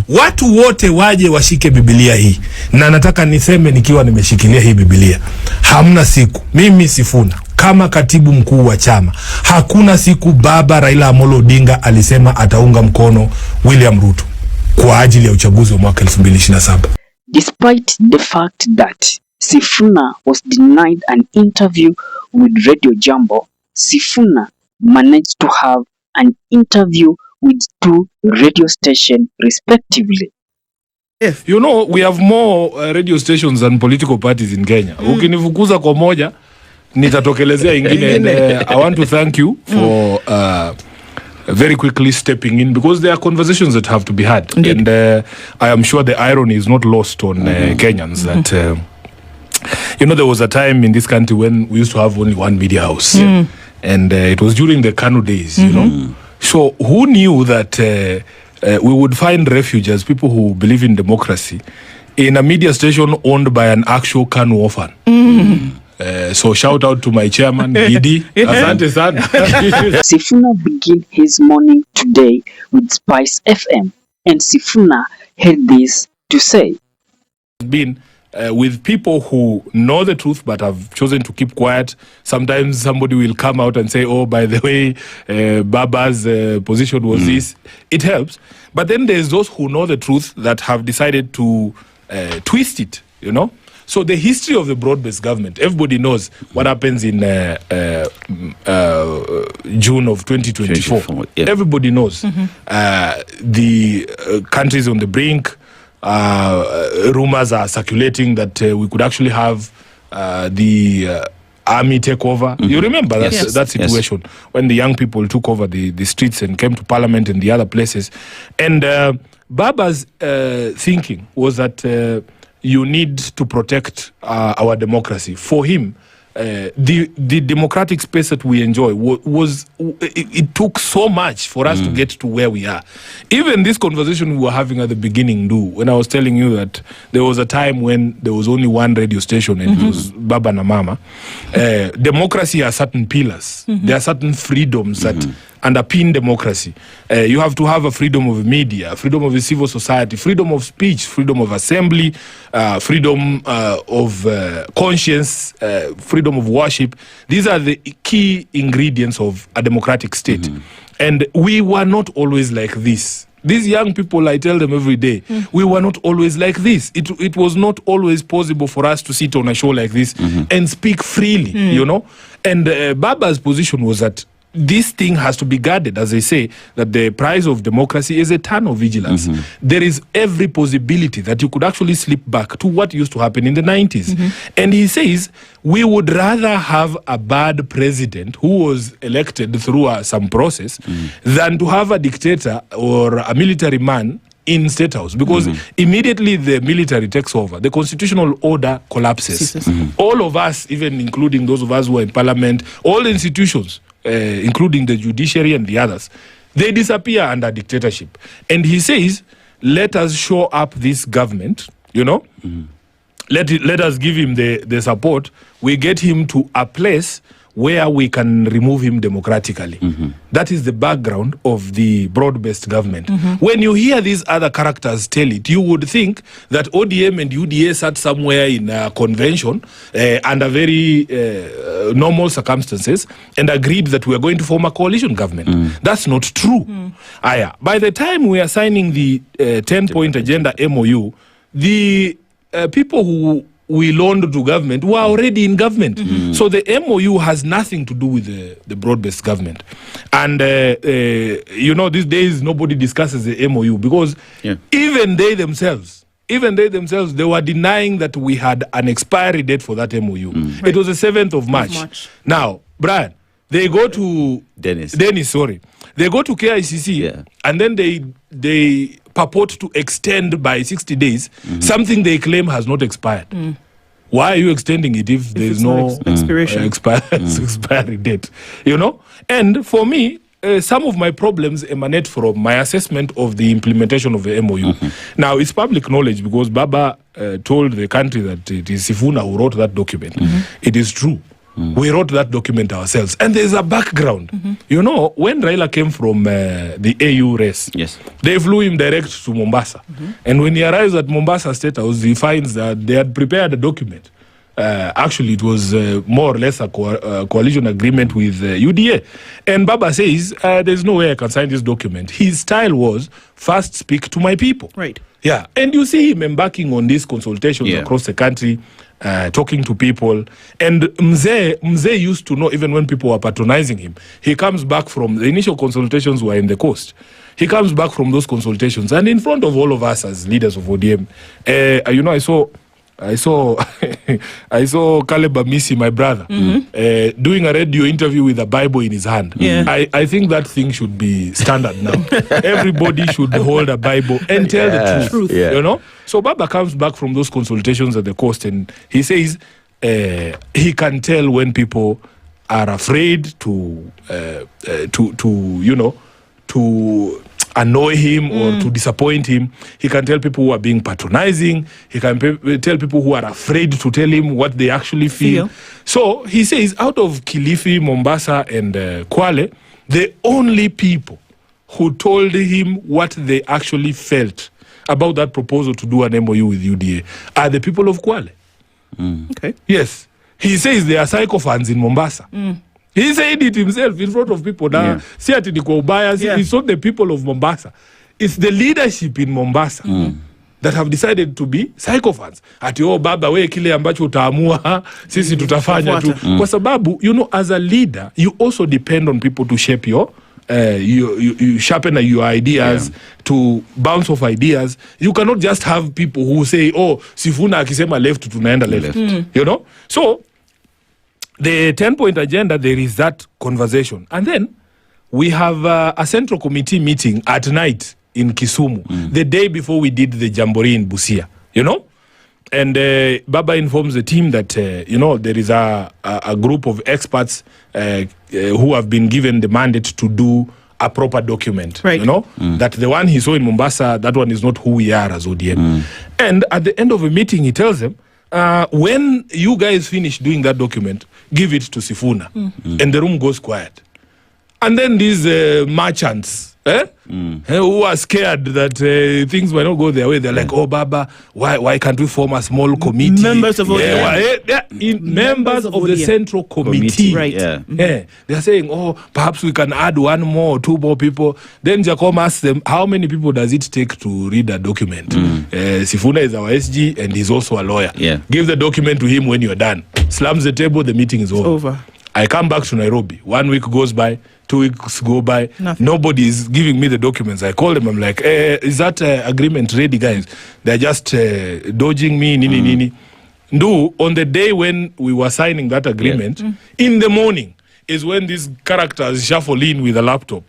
Watu wote waje washike Biblia hii. Na nataka niseme nikiwa nimeshikilia hii Biblia. Hamna siku, mimi Sifuna, kama katibu mkuu wa chama, hakuna siku baba Raila Amolo Odinga alisema ataunga mkono William Ruto kwa ajili ya uchaguzi wa mwaka 2027. Despite the fact that Sifuna was denied an interview with Radio Jambo, Sifuna managed to have an interview with 2 radio stations respectively. Yes. You know, we have more radio stations than political parties in Kenya. Ukinifukuza kwa moja, nitatokelezea ingine. I want to thank you for very quickly stepping in, because there are conversations that have to be had. Indeed. And I am sure the irony is not lost on Kenyans that you know, there was a time in this country when we used to have only one media house, and it was during the KANU days, you know. So who knew that we would find refuge as people who believe in democracy in a media station owned by an actual KANU orphan? So shout out to my chairman, Gidi. Asante sana. Sifuna began his morning today with Spice FM, and Sifuna had this to say. Been with people who know the truth but have chosen to keep quiet. Sometimes somebody will come out and say, oh, by the way, Baba's position was this. It helps. But then there's those who know the truth that have decided to twist it, you know. So the history of the broad-based government, everybody knows what happens in June of 2024. Yeah. Everybody knows. The countries on the brink, rumors are circulating that we could actually have the army take over. You remember that situation when the young people took over the streets and came to parliament and the other places. And Baba's thinking was that you need to protect our democracy. For him, the democratic space that we enjoy it took so much for us to get to where we are. Even this conversation we were having at the beginning, when I was telling you that there was a time when there was only one radio station and it was Baba and Mama. Democracy has certain pillars. There are certain freedoms that underpin democracy. You have to have a freedom of media, freedom of civil society, freedom of speech, freedom of assembly, freedom of conscience, freedom of worship. These are the key ingredients of a democratic state. And we were not always like this. These young people, I tell them every day, we were not always like this. It was not always possible for us to sit on a show like this and speak freely, you know. And Baba's position was that this thing has to be guarded, as I say, that the price of democracy is a ton of vigilance. There is every possibility that you could actually slip back to what used to happen in the 90s. And he says, we would rather have a bad president who was elected through some process than to have a dictator or a military man in State House, because immediately the military takes over, the constitutional order collapses. All of us, even including those of us who are in parliament, all institutions, including the judiciary and the others, they disappear under dictatorship. And he says, let us show up this government, you know, let us give him the support. We get him to a place where we can remove him democratically. That is the background of the broad-based government. When you hear these other characters tell it, you would think that ODM and UDA sat somewhere in a convention under very normal circumstances and agreed that we are going to form a coalition government. That's not true. By the time we are signing the 10-point agenda MOU, the people who we loaned to government were already in government. So the MOU has nothing to do with the broad-based government. And, you know, these days nobody discusses the MOU because even they themselves, they were denying that we had an expiry date for that MOU. It was the 7th of March. Now, Brian, they go to Dennis, they go to KICC and then they purport to extend by 60 days something they claim has not expired. Why are you extending it if there is no expiry date? You know? And for me, some of my problems emanate from my assessment of the implementation of the MOU. Now, it's public knowledge because Baba told the country that it is Sifuna who wrote that document. It is true. We wrote that document ourselves. And there's a background. You know, when Raila came from the AU race, they flew him direct to Mombasa. And when he arrives at Mombasa State House, he finds that they had prepared a document. Actually, it was more or less a coalition agreement with UDA. And Baba says, there's no way I can sign this document. His style was, first speak to my people. Right. Yeah. And you see him embarking on these consultations across the country, talking to people. And Mzee used to know, even when people were patronizing him, he comes back from the initial consultations were in the coast. He comes back from those consultations, and in front of all of us as leaders of ODM, you know, I saw Caleb Amisi, my brother, doing a radio interview with a Bible in his hand. I think that thing should be standard now. Everybody should hold a Bible and tell the truth. You know? So Baba comes back from those consultations at the coast, and he says he can tell when people are afraid to annoy him or to disappoint him. He can tell people who are being patronizing. He can tell people who are afraid to tell him what they actually feel. So he says, out of Kilifi, Mombasa, and Kwale, the only people who told him what they actually felt about that proposal to do an MOU with UDA are the people of Kwale. Okay. Yes. He says they are sycophants in Mombasa. He said it himself in front of people. It's not the people of Mombasa. It's the leadership in Mombasa that have decided to be sycophants. Ati baba we kile ambacho utaamua sisi tutafanya tu. Kwa sababu, you know, as a leader, you also depend on people to shape you sharpen your ideas, to bounce off ideas. You cannot just have people who say, oh, Sifuna akisema left, tunaenda left. You know? So, the 10-point agenda, there is that conversation. And then we have a central committee meeting at night in Kisumu, the day before we did the Jamboree in Busia, you know? And Baba informs the team that, you know, there is a group of experts who have been given the mandate to do a proper document, you know? That the one he saw in Mombasa, that one is not who we are as ODM. And at the end of the meeting, he tells them, when you guys finish doing that document, give it to Sifuna. And the room goes quiet. And then these merchants, who are scared that things might not go their way, they're like, oh, Baba, why can't we form a small committee? Members of members of the central committee. Right. They're saying, oh, perhaps we can add one more or two more people. Then Jacob asks them, how many people does it take to read a document? Sifuna is our SG and he's also a lawyer. Give the document to him when you're done. Slams the table, the meeting is over. I come back to Nairobi. 1 week goes by, 2 weeks go by. Nothing. Nobody is giving me the documents. I call them. I'm like, is that agreement ready, guys? They're just dodging me. On the day when we were signing that agreement, in the morning is when these characters shuffle in with a laptop.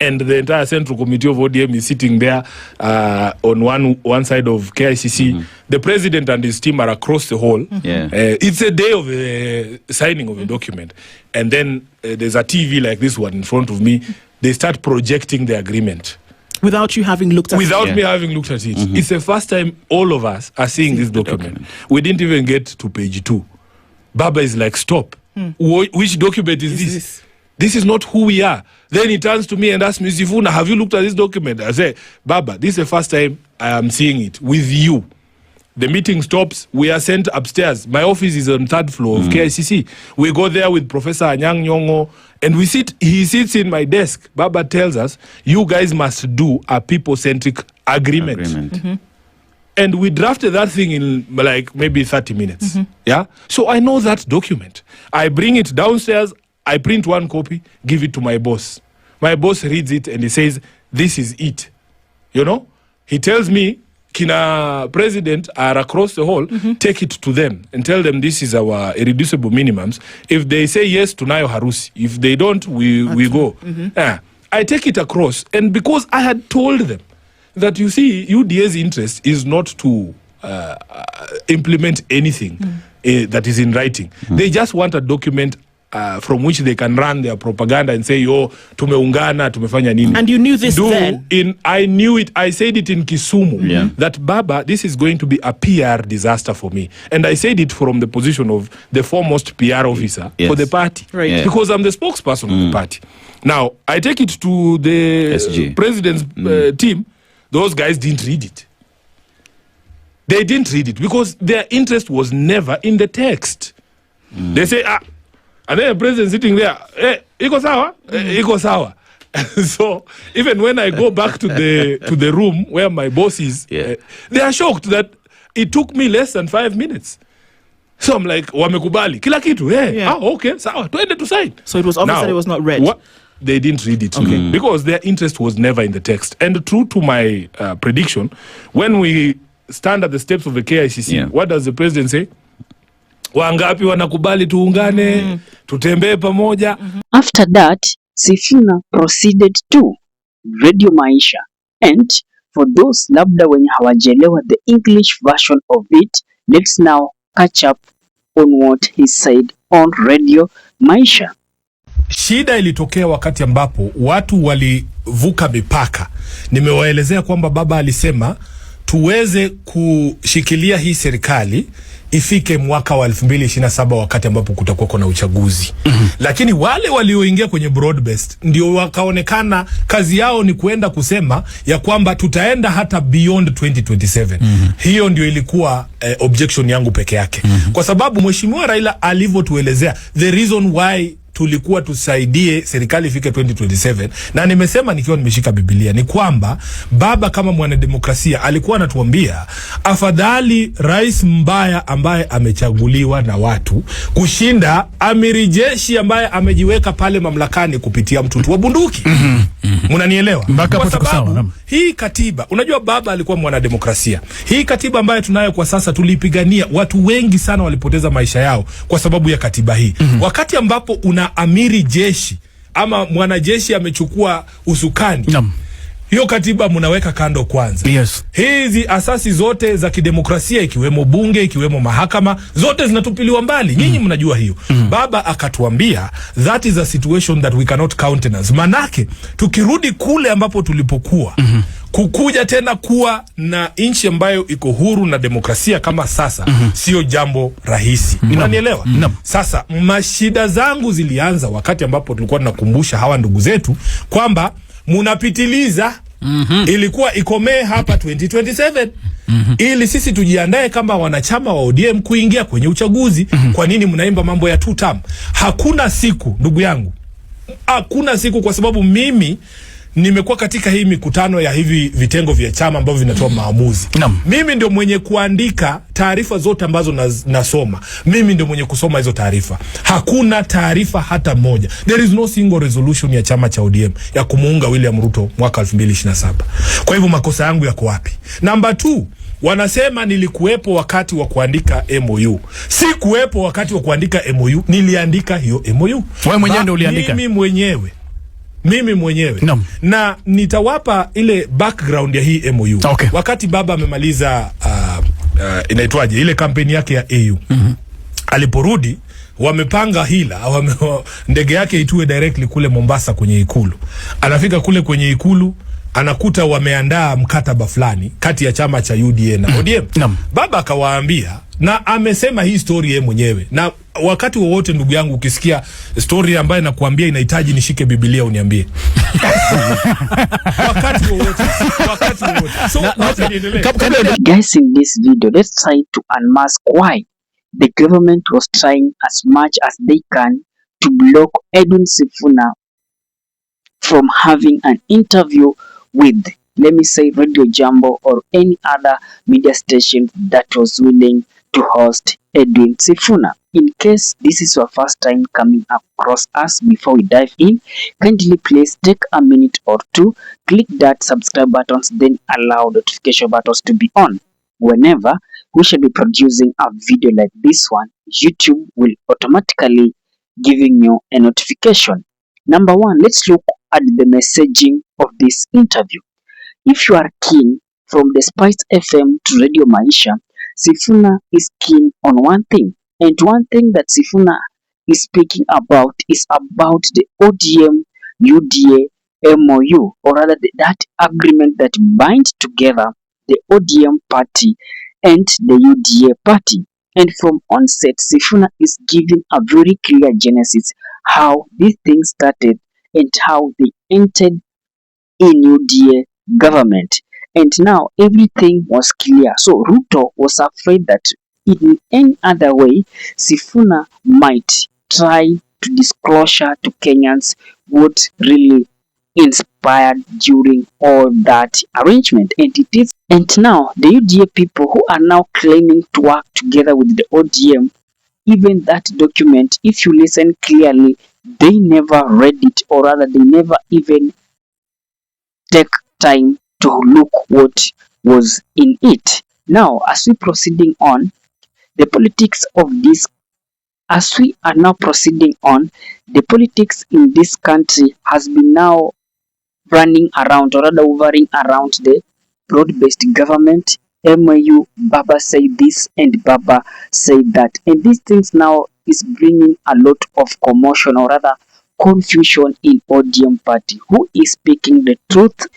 And the entire central committee of ODM is sitting there on one side of KICC. The president and his team are across the hall. It's a day of the signing of a document. And then there's a TV like this one in front of me. They start projecting the agreement. Without you having looked at it? Without me having looked at it. It's the first time all of us are seeing this document. We didn't even get to page 2. Baba is like, stop. Which document is this? This is not who we are. Then he turns to me and asks me, Sifuna, have you looked at this document? I say, Baba, this is the first time I am seeing it with you. The meeting stops. We are sent upstairs. My office is on 3rd floor of KICC. We go there with Professor Anyang Nyong'o, and we sit. He sits in my desk. Baba tells us, you guys must do a people-centric agreement. And we drafted that thing in like maybe 30 minutes. Yeah. So I know that document. I bring it downstairs. I print one copy, give it to my boss. My boss reads it and he says, this is it. You know? He tells me, Kina president are across the hall, take it to them and tell them this is our irreducible minimums. If they say yes, tunayo harusi. If they don't, we go. I take it across. And because I had told them that, you see, UDA's interest is not to implement anything that is in writing. They just want a document from which they can run their propaganda and say, oh, tumeungana, tumefanya nini. And you knew this then? I knew it. I said it in Kisumu, that Baba, this is going to be a PR disaster for me. And I said it from the position of the foremost PR officer for the party. Right. Yeah. Because I'm the spokesperson of the party. Now, I take it to the president's team. Those guys didn't read it. They didn't read it because their interest was never in the text. They say, and then the president sitting there, iko sawa? Iko sawa. So even when I go back to the room where my boss is, they are shocked that it took me less than 5 minutes. So I'm like, wamekubali kila kitu. Okay, sawa, tuende to sign. So it was obvious that it was not read. They didn't read it because their interest was never in the text. And true to my prediction, when we stand at the steps of the KICC, what does the president say? Wangapi wanakubali tuungane, tutembee pamoja. After that, Sifuna proceeded to Radio Maisha. And for those labda wenye hawajelewa the English version of it, let's now catch up on what he said on Radio Maisha. Shida ilitokea wakati ambapo watu walivuka mipaka. Nimewaelezea kwamba baba alisema tuweze kushikilia hii serikali ifike mwaka wa 2027 wakati ambapo kutakuwa kuna uchaguzi. Lakini wale walioingia kwenye broad-based ndio wakaonekana kazi yao ni kuenda kusema ya kwamba tutaenda hata beyond 2027. Hiyo ndio ilikuwa objection yangu peke yake. Kwa sababu Mheshimiwa Raila alivyotuelezea the reason why tulikuwa tusaidie serikali ifike 2027, na nimesema nikiwa nimeshika Biblia, ni kwamba baba kama mwanademokrasia alikuwa anatuambia afadhali rais mbaya ambaye amechaguliwa na watu kushinda amiri jeshi ambaye amejiweka pale mamlakani kupitia mtutu wa bunduki. Mnanielewa? Kwa sababu hii katiba, unajua baba alikuwa mwanademokrasia. Hii katiba ambayo tunayo kwa sasa tulipigania, watu wengi sana walipoteza maisha yao kwa sababu ya katiba hii. Wakati ambapo una amiri jeshi ama mwanajeshi amechukua usukani, hiyo katiba mnaweka kando kwanza. Hizi asasi zote za kidemokrasia ikiwemo bunge, ikiwemo mahakama, zote zinatupiliwa mbali. Nyinyi mnajua hiyo. Baba akatuambia that is a situation that we cannot countenance. Manake tukirudi kule ambapo tulipokuwa, kukuja tena kuwa na nchi ambayo iko huru na demokrasia kama sasa, sio jambo rahisi. Unanielewa? Sasa mashida zangu zilianza wakati ambapo tulikuwa tunakumbusha hawa ndugu zetu kwamba munapitiliza. Ilikuwa ikomee hapa 2027. Ili sisi tujiandae kama wanachama wa ODM kuingia kwenye uchaguzi. Kwa nini mnaimba mambo ya 2 term? Hakuna siku, ndugu yangu. Hakuna siku, kwa sababu mimi nimekuwa katika hii mikutano ya hivi vitengo vya chama ambavyo vinatoa maamuzi. Mimi ndio mwenye kuandika taarifa zote ambazo nasoma. Mimi ndio mwenye kusoma hizo taarifa. Hakuna taarifa hata moja. There is no single resolution ya chama cha ODM ya kumuunga William Ruto mwaka 2027. Kwa hivyo makosa yangu yako wapi? Number 2, wanasema nilikuwepo wakati wa kuandika MOU. Si kuwepo wakati wa kuandika MOU, niliandika hiyo MOU. Wewe mwenyewe ndio uliandika? Mimi mwenyewe. Na nitawapa ile background ya hii MOU. Wakati baba amemaliza inaitwaje ile kampeni yake ya AU. Aliporudi wamepanga hila, ndege yake itue directly kule Mombasa kwenye ikulu. Anafika kule kwenye ikulu, anakuta wameandaa mkataba fulani kati ya chama cha UDA na ODM. Baba akawaambia, na amesema hii story yeye mwenyewe, na wakati wowote ndugu yangu ukisikia story ambayo nakuambia inahitaji nishike Biblia uniambie. wakati wowote. So guys, in this video let's try to unmask why the government was trying as much as they can to block Edwin Sifuna from having an interview with, let me say, Radio Jambo or any other media station that was willing to host Edwin Sifuna. In case this is your first time coming across us, before we dive in, kindly please take a minute or two, click that subscribe buttons, then allow notification buttons to be on. Whenever we shall be producing a video like this one, YouTube will automatically giving you a notification. Number 1, let's look at the messaging of this interview. If you are keen from the Spice FM to Radio Maisha, Sifuna is keen on one thing, and one thing that Sifuna is speaking about is about the ODM UDA MOU, or rather that agreement that binds together the ODM party and the UDA party. And from onset, Sifuna is giving a very clear genesis how these things started and how they entered in UDA government. And now everything was clear. So Ruto was afraid that in any other way, Sifuna might try to disclosure to Kenyans what really inspired during all that arrangement. And it is, and now the UDA people who are now claiming to work together with the ODM, even that document, if you listen clearly, they never read it, or rather they never even take time to look what was in it. Now, as we proceeding on, the politics of this, as we are now proceeding on, the politics in this country has been now running around, or rather hovering around the broad-based government. MOU, Baba say this and Baba say that. And these things now is bringing a lot of commotion, or rather confusion in ODM party. Who is speaking the truth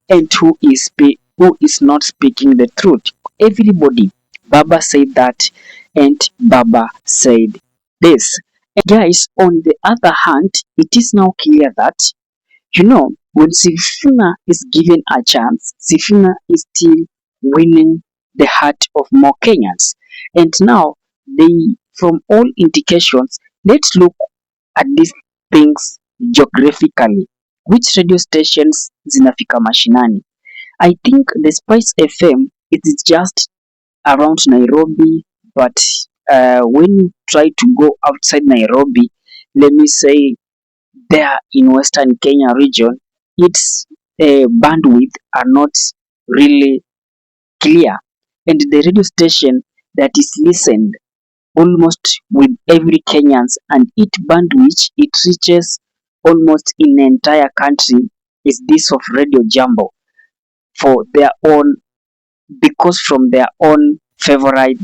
and who is not speaking the truth? Everybody, Baba said that and Baba said this. And guys, on the other hand, it is now clear that, when Sifuna is given a chance, Sifuna is still winning the heart of more Kenyans. And now, from all indications, let's look at these things geographically. Which radio stations zinafika mashinani? I think the Spice FM, it is just around Nairobi, but when you try to go outside Nairobi, let me say there in Western Kenya region, its bandwidth are not really clear, and the radio station that is listened almost with every Kenyans, and its bandwidth it reaches almost in the entire country, is this of Radio Jambo, for their own, because from their own favorite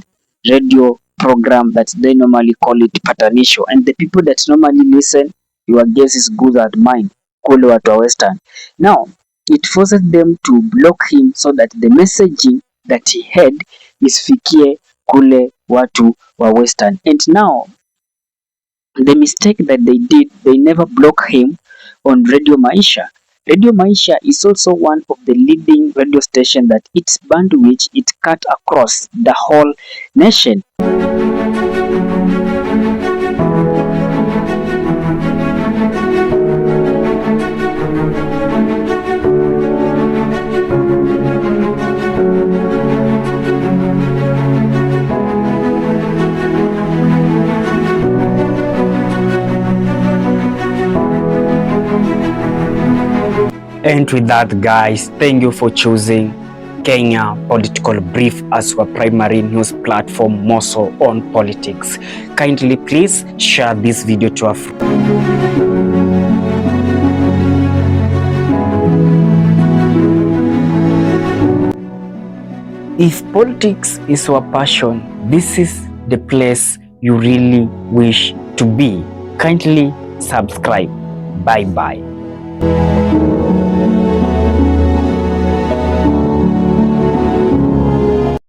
radio program that they normally call it Patanisho, and the people that normally listen, your guess is good at mine, kule watu wa Western. Now, it forces them to block him so that the messaging that he had isfikie kule watu wa Western. And now, the mistake that they did, they never block him on Radio Maisha. Radio Maisha is also one of the leading radio station that its bandwidth it cut across the whole nation. And with that, guys, thank you for choosing Kenya Political Brief as our primary news platform, more so on politics. Kindly please share this video to a friend. If politics is your passion, this is the place you really wish to be. Kindly subscribe. Bye bye.